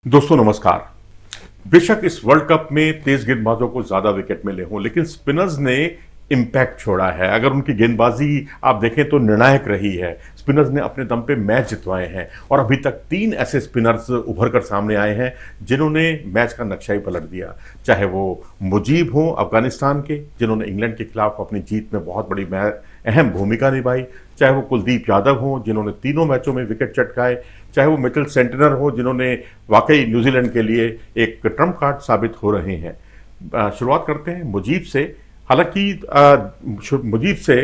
दोस्तों नमस्कार। बेशक इस वर्ल्ड कप में तेज गेंदबाजों को ज्यादा विकेट मिले हों, लेकिन स्पिनर्स ने इम्पैक्ट छोड़ा है। अगर उनकी गेंदबाजी आप देखें तो निर्णायक रही है। स्पिनर्स ने अपने दम पे मैच जितवाए हैं और अभी तक 3 ऐसे स्पिनर्स उभर कर सामने आए हैं जिन्होंने मैच का नक्शा ही पलट दिया। चाहे वो मुजीब हो अफगानिस्तान के, जिन्होंने इंग्लैंड के खिलाफ अपनी जीत में बहुत बड़ी अहम भूमिका निभाई, चाहे वो कुलदीप यादव हो जिन्होंने तीनों मैचों में विकेट चटकाए, चाहे वो मिचेल सेंटनर हो जिन्होंने वाकई न्यूजीलैंड के लिए एक ट्रम्प कार्ड साबित हो रहे हैं। शुरुआत करते हैं मुजीब से। हालांकि मुजीब से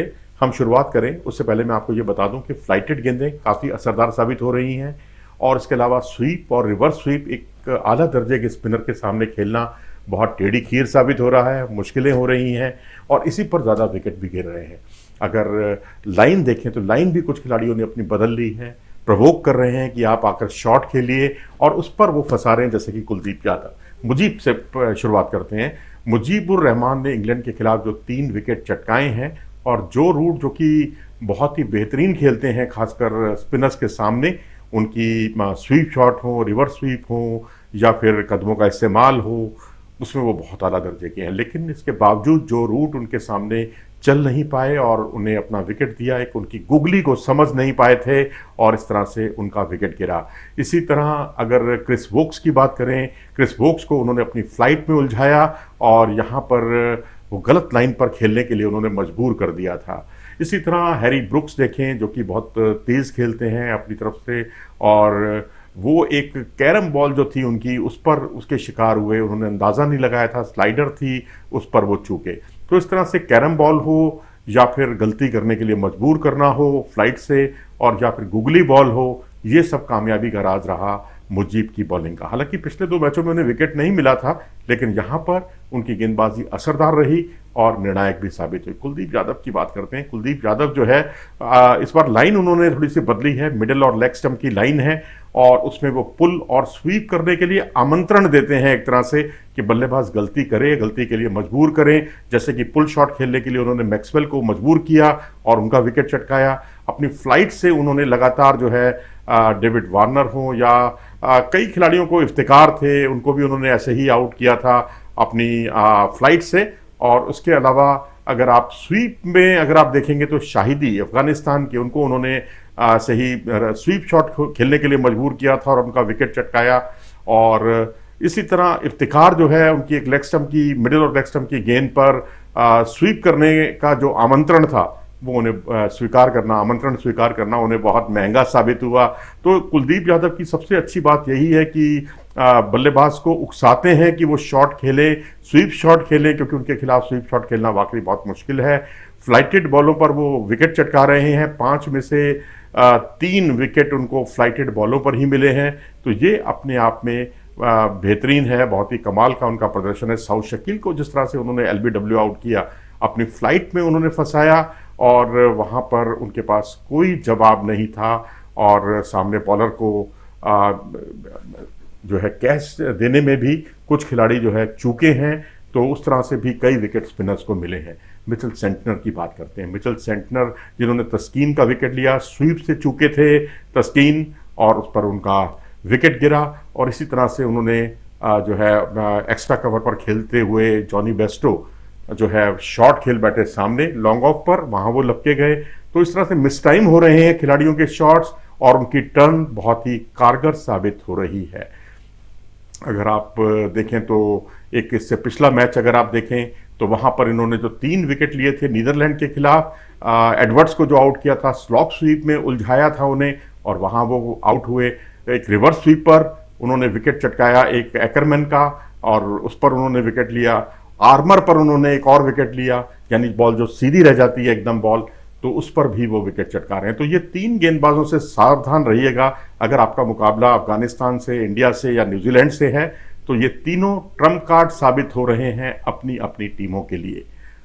हम शुरुआत करें उससे पहले मैं आपको ये बता दूं कि फ्लाइटेड गेंदें काफ़ी असरदार साबित हो रही हैं और इसके अलावा स्वीप और रिवर्स स्वीप एक आला दर्जे के स्पिनर के सामने खेलना बहुत टेढ़ी खीर साबित हो रहा है, मुश्किलें हो रही हैं और इसी पर ज़्यादा विकेट भी गिर रहे हैं। अगर लाइन देखें तो लाइन भी कुछ खिलाड़ियों ने अपनी बदल ली है, प्रवोक कर रहे हैं कि आप आकर शॉट खेलिए और उस पर वो फंसा रहे हैं, जैसे कि कुलदीप यादव। मुजीब से शुरुआत करते हैं। मुजीबुर रहमान ने इंग्लैंड के खिलाफ जो 3 विकेट चटकाए हैं और जो रूट जो कि बहुत ही बेहतरीन खेलते हैं खासकर स्पिनर्स के सामने, उनकी स्वीप शॉट हो, रिवर्स स्वीप हो या फिर कदमों का इस्तेमाल हो, उसमें वो बहुत आला दर्जे के हैं। लेकिन इसके बावजूद जो रूट उनके सामने चल नहीं पाए और उन्हें अपना विकेट दिया, एक उनकी गुगली को समझ नहीं पाए थे और इस तरह से उनका विकेट गिरा। इसी तरह अगर क्रिस वोक्स की बात करें, क्रिस वोक्स को उन्होंने अपनी फ्लाइट में उलझाया और यहाँ पर वो गलत लाइन पर खेलने के लिए उन्होंने मजबूर कर दिया था। इसी तरह हैरी ब्रुक्स देखें जो कि बहुत तेज़ खेलते हैं अपनी तरफ से और वो एक कैरम बॉल जो थी उनकी उस पर उसके शिकार हुए, उन्होंने अंदाज़ा नहीं लगाया था, स्लाइडर थी उस पर वो चूके। तो इस तरह से कैरम बॉल हो या फिर गलती करने के लिए मजबूर करना हो फ्लाइट से और या फिर गुगली बॉल हो, ये सब कामयाबी का राज रहा मुजीब की बॉलिंग का। हालांकि पिछले 2 मैचों में उन्हें विकेट नहीं मिला था, लेकिन यहाँ पर उनकी गेंदबाजी असरदार रही और निर्णायक भी साबित हुई। कुलदीप यादव की बात करते हैं। कुलदीप यादव जो है इस बार लाइन उन्होंने थोड़ी सी बदली है, मिडिल और लेग स्टंप की लाइन है और उसमें वो पुल और स्वीप करने के लिए आमंत्रण देते हैं एक तरह से कि बल्लेबाज गलती करे, गलती के लिए मजबूर करें। जैसे कि पुल शॉट खेलने के लिए उन्होंने मैक्सवेल को मजबूर किया और उनका विकेट चटकाया। अपनी फ्लाइट से उन्होंने लगातार जो है डेविड वार्नर हो या कई खिलाड़ियों को इफ्तिकार थे, उनको भी उन्होंने ऐसे ही आउट किया था अपनी फ्लाइट से। और उसके अलावा अगर आप स्वीप में अगर आप देखेंगे तो शाहिदी अफगानिस्तान के, उनको उन्होंने सही स्वीप शॉट खेलने के लिए मजबूर किया था और उनका विकेट चटकाया। और इसी तरह इफ्तिकार जो है उनकी एक लेग स्टंप की, मिडिल और लेग स्टंप की गेंद पर स्वीप करने का जो आमंत्रण था वो उन्हें आमंत्रण स्वीकार करना उन्हें बहुत महंगा साबित हुआ। तो कुलदीप यादव की सबसे अच्छी बात यही है कि बल्लेबाज को उकसाते हैं कि वो शॉट खेले, स्वीप शॉट खेलें, क्योंकि उनके खिलाफ स्वीप शॉट खेलना वाकई बहुत मुश्किल है। फ्लाइटेड बॉलों पर वो विकेट चटका रहे हैं, 5 में से 3 विकेट उनको फ्लाइटेड बॉलों पर ही मिले हैं। तो ये अपने आप में बेहतरीन है, बहुत ही कमाल का उनका प्रदर्शन है। साउथ शकील को जिस तरह से उन्होंने LBW आउट किया, अपनी फ्लाइट में उन्होंने फंसाया और वहाँ पर उनके पास कोई जवाब नहीं था और सामने बॉलर को जो है कैच देने में भी कुछ खिलाड़ी जो है चूके हैं। तो उस तरह से भी कई विकेट स्पिनर्स को मिले हैं। मिचेल सेंटनर की बात करते हैं। मिचेल सेंटनर जिन्होंने तस्कीन का विकेट लिया, स्वीप से चूके थे तस्कीन और उस पर उनका विकेट गिरा। और इसी तरह से उन्होंने जो है एक्स्ट्रा कवर पर खेलते हुए जॉनी बेस्टो जो है शॉट खेल बैठे सामने लॉन्ग ऑफ पर, वहाँ वो लपके गए। तो इस तरह से मिस टाइम हो रहे हैं खिलाड़ियों के शॉट्स और उनकी टर्न बहुत ही कारगर साबित हो रही है। अगर आप देखें तो एक इससे पिछला मैच अगर आप देखें तो वहाँ पर इन्होंने जो 3 विकेट लिए थे नीदरलैंड के खिलाफ, एडवर्ड्स को जो आउट किया था, स्लॉप स्वीप में उलझाया था उन्हें और वहाँ वो आउट हुए। एक रिवर्स स्वीप पर उन्होंने विकेट चटकाया एक एकरमैन का और उस पर उन्होंने विकेट लिया। आर्मर पर उन्होंने एक और विकेट लिया, यानी बॉल जो सीधी रह जाती है एकदम बॉल, तो उस पर भी वो विकेट चटका रहे हैं। तो ये 3 गेंदबाजों से सावधान रहिएगा। अगर आपका मुकाबला अफगानिस्तान से, इंडिया से या न्यूजीलैंड से है तो ये तीनों ट्रम्प कार्ड साबित हो रहे हैं अपनी अपनी टीमों के लिए।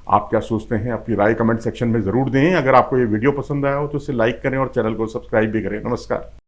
आप क्या सोचते हैं? अपनी राय कमेंट सेक्शन में ज़रूर दें। अगर आपको ये वीडियो पसंद आया हो तो इसे लाइक करें और चैनल को सब्सक्राइब भी करें। नमस्कार।